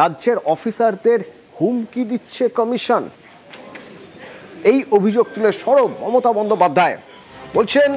রাজ্যের অফিসারদের হুমকি দিচ্ছে কমিশন। এই অভিযোগ তুলে সরব মমতা বন্দ্যোপাধ্যায়। বলছেন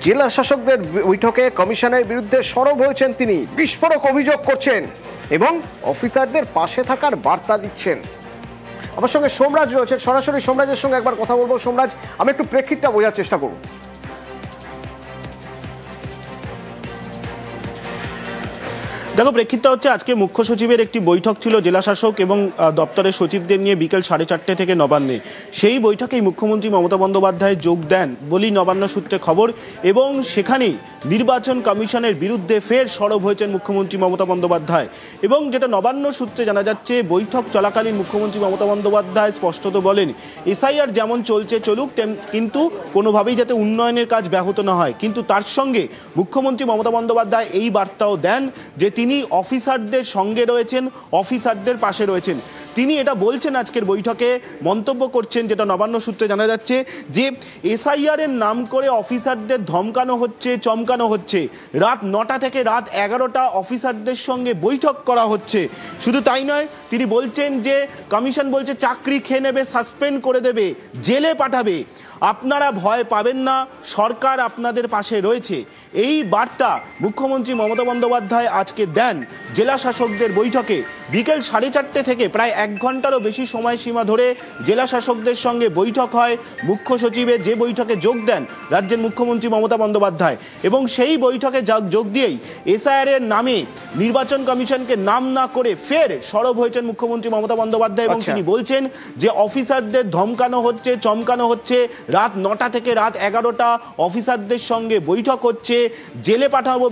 জেলা শাসকদের বৈঠকে কমিশনের বিরুদ্ধে সরব হয়েছেন তিনি, বিস্ফোরক অভিযোগ করছেন এবং অফিসারদের পাশে থাকার বার্তা দিচ্ছেন। আমার সঙ্গে সোমরাজ রয়েছে, সরাসরি সোমরাজের সঙ্গে একবার কথা বলবো। সোমরাজ, আমি একটু প্রেক্ষিতটা বোঝার চেষ্টা করব। দেখো, প্রেক্ষিতটা হচ্ছে আজকে মুখ্য সচিবের একটি বৈঠক ছিল জেলা শাসক এবং দপ্তরের সচিবদের নিয়ে বিকেল 4:30 থেকে নবান্নে। সেই বৈঠকেই মুখ্যমন্ত্রী মমতা বন্দ্যোপাধ্যায় যোগ দেন বলেই নবান্ন সূত্রে খবর, এবং সেখানেই নির্বাচন কমিশনের বিরুদ্ধে ফের সরব হয়েছেন মুখ্যমন্ত্রী মমতা বন্দ্যোপাধ্যায়। এবং যেটা নবান্ন সূত্রে জানা যাচ্ছে, বৈঠক চলাকালীন মুখ্যমন্ত্রী মমতা বন্দ্যোপাধ্যায় স্পষ্টত বলেন এসআইআর যেমন চলছে চলুক, কিন্তু কোনোভাবেই যাতে উন্নয়নের কাজ ব্যাহত না হয়। কিন্তু তার সঙ্গে মুখ্যমন্ত্রী মমতা বন্দ্যোপাধ্যায় এই বার্তাও দেন যে তিনি অফিসারদের সঙ্গে রয়েছেন, অফিসারদের পাশে রয়েছেন। তিনি এটা বলছেন আজকের বৈঠকে, মন্তব্য করছেন, যেটা নবান্ন সূত্রে জানা যাচ্ছে, যে এসআইআর এর নাম করে অফিসারদের ধমকানো হচ্ছে, চমকানো হচ্ছে। রাত 9টা থেকে রাত 11টা অফিসারদের সঙ্গে বৈঠক করা হচ্ছে। শুধু তাই নয়, তিনি বলছেন যে কমিশন বলছে চাকরি খেয়ে নেবে, সাসপেন্ড করে দেবে, জেলে পাঠাবে। আপনারা ভয় পাবেন না, সরকার আপনাদের পাশে রয়েছে। এই বার্তা মুখ্যমন্ত্রী মমতা বন্দ্যোপাধ্যায় আজকে দেন জেলা শাসকদের বৈঠকে। বিকেল 4:30 থেকে প্রায় 1 ঘন্টারও বেশি সময়সীমা ধরে জেলা শাসকদের সঙ্গে বৈঠক হয় মুখ্য সচিবের, যে বৈঠকে যোগ দেন রাজ্যের মুখ্যমন্ত্রী মমতা বন্দ্যোপাধ্যায়। এবং সেই বৈঠকে যোগ দিয়েই এসআইআর এর নামে নির্বাচন কমিশনকে নাম না করে ফের সরব হয়েছেন মুখ্যমন্ত্রী মমতা বন্দ্যোপাধ্যায়। এবং তিনি বলছেন যে অফিসারদের ধমকানো হচ্ছে, চমকানো হচ্ছে, রাত 9টা থেকে রাত 11টা অফিসারদের সঙ্গে বৈঠক হচ্ছে, জেলে পাঠাবো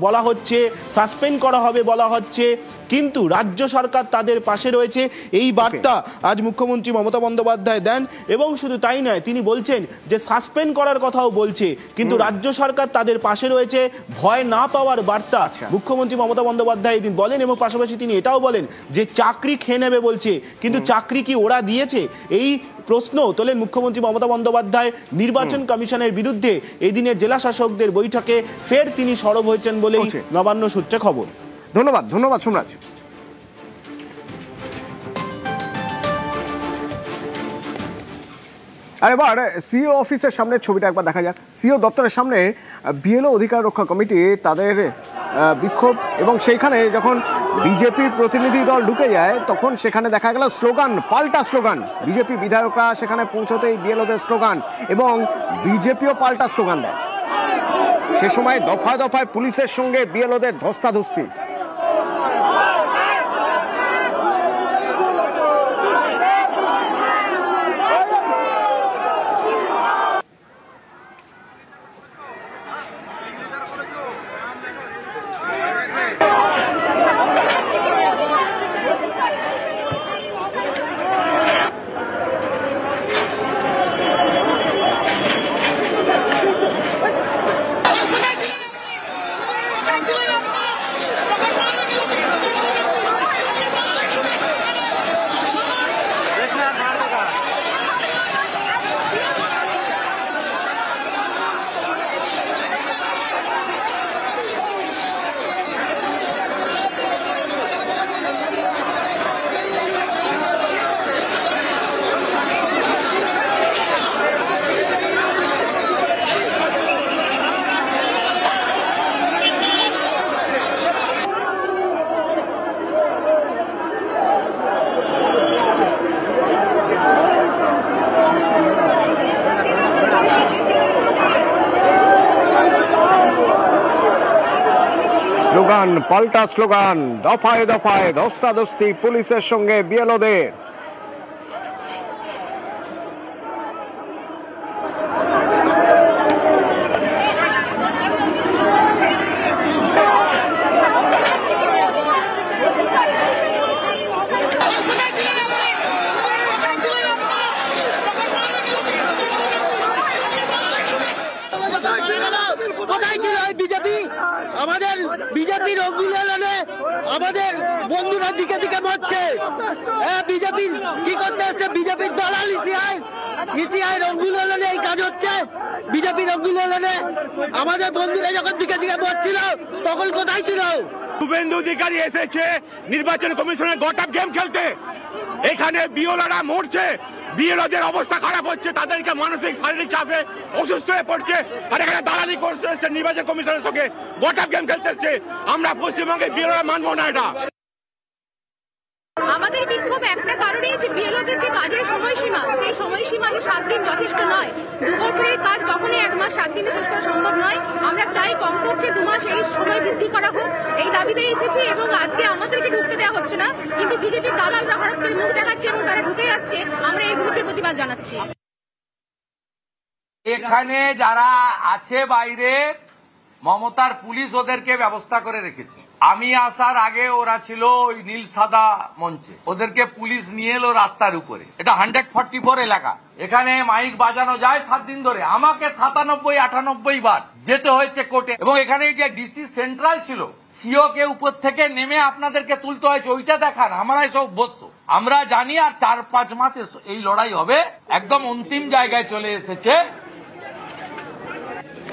বলা হচ্ছে, সাসপেন্ড করা হবে বলা হচ্ছে, কিন্তু রাজ্য সরকার তাদের পাশে রয়েছে। এই বার্তা আজ মুখ্যমন্ত্রী মমতা বন্দ্যোপাধ্যায় দেন। এবং শুধু তাই নয়, তিনি বলছেন যে সাসপেন্ড করার কথাও বলছে, কিন্তু রাজ্য সরকার তাদের পাশে রয়েছে, ভয় না পাওয়ার বার্তা মুখ্যমন্ত্রী মমতা বন্দ্যোপাধ্যায় এদিন বলেন। এবং পাশাপাশি তিনি এটাও বলেন যে চাকরি খেয়ে নেবে বলছে, কিন্তু চাকরি কি ওরা দিয়েছে? এই প্রশ্ন তোলেন মুখ্যমন্ত্রী মমতা বন্দ্যোপাধ্যায় নির্বাচন কমিশনের বিরুদ্ধে। এদিনের জেলা শাসকদের বৈঠকে ফের তিনি সরব হয়েছেন বলেই নবান্ন সূত্রে খবর। ধন্যবাদ সোমরাজ। আর এবার সিও অফিসের সামনে ছবিটা একবার দেখা যাক। সিও দপ্তরের সামনে বিএলও অধিকার রক্ষা কমিটি তাদের বিক্ষোভ, এবং সেইখানে যখন বিজেপির প্রতিনিধি দল ঢুকে যায় তখন সেখানে দেখা গেল স্লোগান, পাল্টা স্লোগান। বিজেপি বিধায়করা সেখানে পৌঁছতেই বিএলওদের স্লোগান, এবং বিজেপিও পাল্টা স্লোগান দেয়। সে সময় দফায় দফায় পুলিশের সঙ্গে বিএলওদের ধস্তাধস্তি। স্লোগান, পাল্টা স্লোগান, দফায় দফায় ধস্তাধস্তি পুলিশের সঙ্গে বিএলওদের। আমাদের বিজেপির অগ্নিলালনে আমাদের বন্ধুরা দিকে দিকে মরছে। বিজেপি কি করতে আসছে? বিজেপির দলাল ইসিআই অগ্নিলালনে এই কাজ হচ্ছে। বিজেপির অগ্নিলালনে আমাদের বন্ধুরা যখন দিকে দিকে মরছিল তখন কোথায় ছিল? শুভেন্দু অধিকারী এসেছে নির্বাচন কমিশনের গটআপ গেম খেলতে। এখানে বিএলওরা মরছে, বিএলওদের অবস্থা খারাপ হচ্ছে, তাদেরকে মানসিক শারীরিক চাপে অসুস্থ হয়ে পড়ছে, আর এখানে দালালি করতে এসছে নির্বাচন কমিশনের সঙ্গে গটআপ গেম খেলতে এসছে। আমরা পশ্চিমবঙ্গে বিএলওরা মানবো না এটা। আমাদের বিক্ষোভ একটা কারণেই যে বিএলওদের যে কাজের সময়সীমা, সেই সময়সীমা যে 7 দিন যথেষ্ট নয়। 2 বছরের কাজ কখনোই 1 মাস 7 দিনে শেষ করা সম্ভব নয়। আমরা চাই কমপক্ষে 2 মাস এই সময় বৃদ্ধি করা হোক, এই দাবিতে এসেছি। এবং আজকে আমাদেরকে ঢুকতে দেওয়া হচ্ছে না, কিন্তু বিজেপির দালালরা হঠাৎ করে মুখ দেখাচ্ছে এবং তারা ঢুকে যাচ্ছে। আমরা এই বিরুদ্ধে প্রতিবাদ জানাচ্ছি। এখানে যারা আছে বাইরে, মমতার পুলিশ ওদেরকে ব্যবস্থা করে রেখেছে। আমি আসার আগে ওরা ছিল ওই নীল সাদা মঞ্চে, ওদেরকে পুলিশ নিয়ে এলো রাস্তার উপরে। এটা 144 এলাকা, এখানে মাইক বাজানো যায় 7 দিন ধরে। আমাকে 97-98 বার যেতে হয়েছে কোর্টে। এবং এখানে যে ডিসি সেন্ট্রাল ছিল, সিও কে উপর থেকে নেমে আপনাদেরকে তুলতে হয়েছে, ওইটা দেখান। আমরা এসব অভ্যস্ত, আমরা জানি। আর 4-5 মাস এই লড়াই হবে, একদম অন্তিম জায়গায় চলে এসেছে।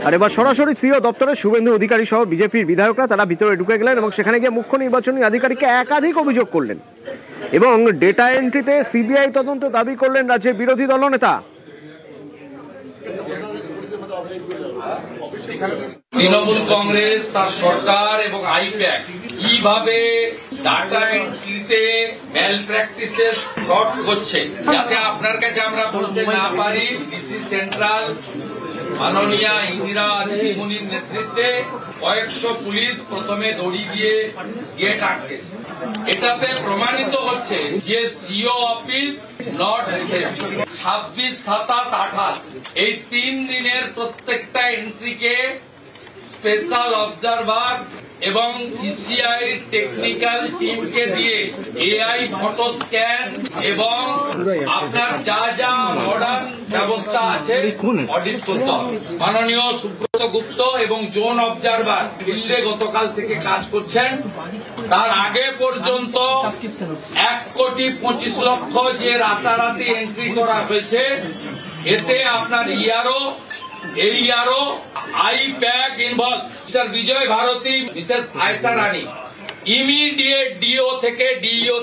আর এবার সরাসরি সিও দপ্তরে শুভেন্দু অধিকারী সহ বিজেপির বিধায়করা তারা ভিতরে ঢুকে গেলেন এবং সেখানে গিয়ে মুখ্য নির্বাচনী আধিকারিককে একাধিক অভিযোগ করলেন এবং ডেটা এন্ট্রিতে সিবিআই তদন্ত দাবি করলেন রাজ্যের বিরোধী দলনেতা। তৃণমূল কংগ্রেস, তার সরকার এবং আইপ্যাক কিভাবে ডাটা এন্ট্রিতে ম্যাল প্র্যাকটিসেস ফ্রড করছে, যাতে আপনার কাছে আমরা বলতে না পারি। ডিসি সেন্ট্রাল মাননীয়া ইন্দিরা দিদিমণির নেতৃত্বে কয়েকশো পুলিশ প্রথমে দড়ি দিয়ে গেট আটকেছে। এটাতে প্রমাণিত হচ্ছে যে সিও অফিস নট সেফ। 26, 27, 28 এই 3 দিনের প্রত্যেকটা এন্ট্রিকে স্পেশাল অবজারভার এবং ইসিআই টেকনিক্যাল টিমকে দিয়ে এআই ফটো স্ক্যান এবং আপনার যা যা মডার্ন ব্যবস্থা আছে অডিট করতে হবে। মাননীয় সুব্রত গুপ্ত এবং জোন অবজারভার ফিল্ডে গতকাল থেকে কাজ করছেন। তার আগে পর্যন্ত 1,25,00,000 যে রাতারাতি এন্ট্রি করা হয়েছে, এতে আপনার আইপ্যাক ইনভলভ। মিস্টার বিজয় ভারতী, মিসেস আয়সা রানী ইমিডিয়েট ডিও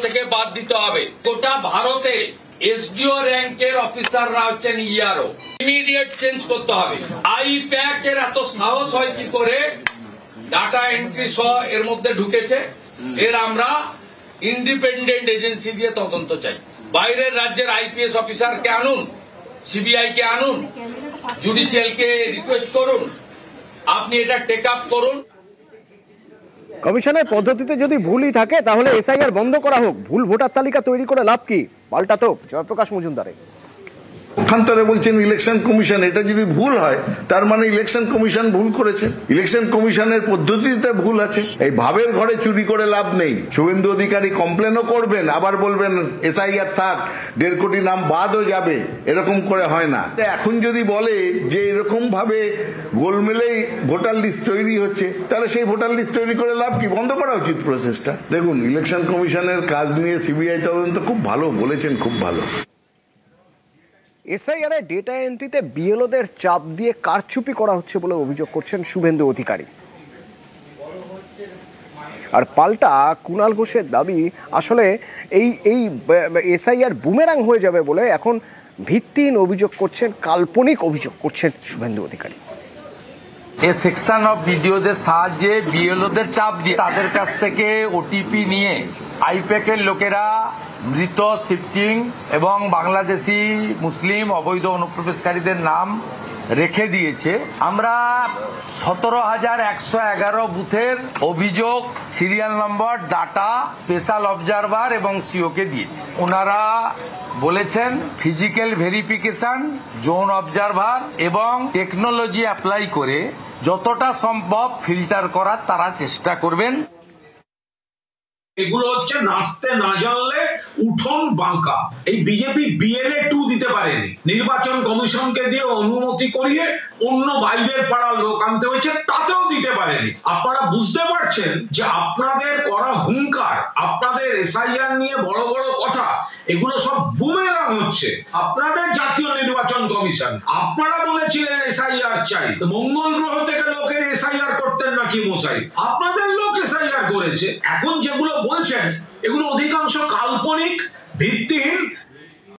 থেকে বাদ দিতে হবে। গোটা ভারতে এসডিও র্যাঙ্কের অফিসাররা হচ্ছেন ইমিডিয়েট চেঞ্জ করতে হবে। আইপ্যাক এর এত সাহস হয় কি করে ডাটা এন্ট্রি সহ এর মধ্যে ঢুকেছে? এর আমরা ইন্ডিপেন্ডেন্ট এজেন্সি দিয়ে তদন্ত চাই। বাইরের রাজ্যের আইপিএস অফিসারকে আনুন, সিবিআই কে আনুন, জুডিশিয়ালকে রিকোয়েস্ট করুন, আপনি এটা টেক আপ করুন। কমিশনের পদ্ধতিতে যদি ভুলই থাকে তাহলে এসআইআর বন্ধ করা হোক। ভুল ভোটার তালিকা তৈরি করে লাভ কি? পাল্টা তো জয়প্রকাশ মজুমদারে। পক্ষান্তরে বলছেন ইলেকশন কমিশন, এটা যদি ভুল হয় তার মানে ইলেকশন কমিশন ভুল করেছে। ইলেকশন কমিশনের পদ্ধতিতে ভুল আছে। এই ভাবের ঘরে চুরি করে লাভ নেই। শুভেন্দু অধিকারী কমপ্লেনও করবেন, আবার বলবেন এসআইআর থাক, 1.5 কোটি নাম বাদও যাবে। এরকম করে হয় না। এখন যদি বলে যে এরকম ভাবে গোলমেলেই ভোটার লিস্ট তৈরি হচ্ছে, তাহলে সেই ভোটার লিস্ট তৈরি করে লাভ কি? বন্ধ করা উচিত প্রসেসটা। দেখুন, ইলেকশন কমিশনের কাজ নিয়ে সিবিআই তদন্ত খুব ভালো বলেছেন, খুব ভালো। এসআইআর এর ডেটা এন্ট্রিতে বিএলওদের চাপ দিয়ে কারচুপি করা হচ্ছে বলে অভিযোগ করছেন শুভেন্দু অধিকারী। আর পাল্টা কুণাল ঘোষের দাবি আসলে এই এসআইআর বুমেরাং হয়ে যাবে বলে এখন ভিত্তিহীন অভিযোগ করছেন, কাল্পনিক অভিযোগ করছেন শুভেন্দু অধিকারী। এ সেকশন অফ ভিডিওদের সাহায্যে বিএলওদের চাপ দিয়ে তাদের কাছ থেকে ওটিপি নিয়ে আইপ্যাকের লোকেরা মৃত, শিফটিং এবং বাংলাদেশি মুসলিম অবৈধ অনুপ্রবেশকারীদের নাম রেখে দিয়েছে। আমরা 17,111 বুথের অভিযোগ, serial number, data special observer এবং সিওকে দিয়েছি। ওনারা বলেছেন ফিজিক্যাল ভেরিফিকেশন, জোন অবজারভার এবং টেকনোলজি অ্যাপ্লাই করে যতটা সম্ভব ফিল্টার করার তারা চেষ্টা করবেন। এগুলো হচ্ছে নাচতে না জানলে উঠোন বাঁকা। এই বিজেপি বিএলএ 2 দিতে পারেনি, নির্বাচন কমিশনকে দিয়ে অনুমতি করিয়ে অন্য বাইরের পাড়ার লোক আনতে হয়েছে, তাতেও দিতে পারেনি। আপনারা বুঝতে পারছেন যে আপনাদের করা হুঙ্কার, আপনাদের এসআইআর নিয়ে বড় বড় কথা, এগুলো সব বুমেরাং হচ্ছে। আপনাদের জাতীয় নির্বাচন কমিশন, আপনারা বলেছিলেন এসআইআর চাই, তো মঙ্গল গ্রহ থেকে লোকের এসআইআর করতেন নাকি মশাই? আপনাদের লোক এসআইআর করেছে। এখন যেগুলো বলছেন এগুলো অধিকাংশ কাল্পনিক, ভিত্তিহীন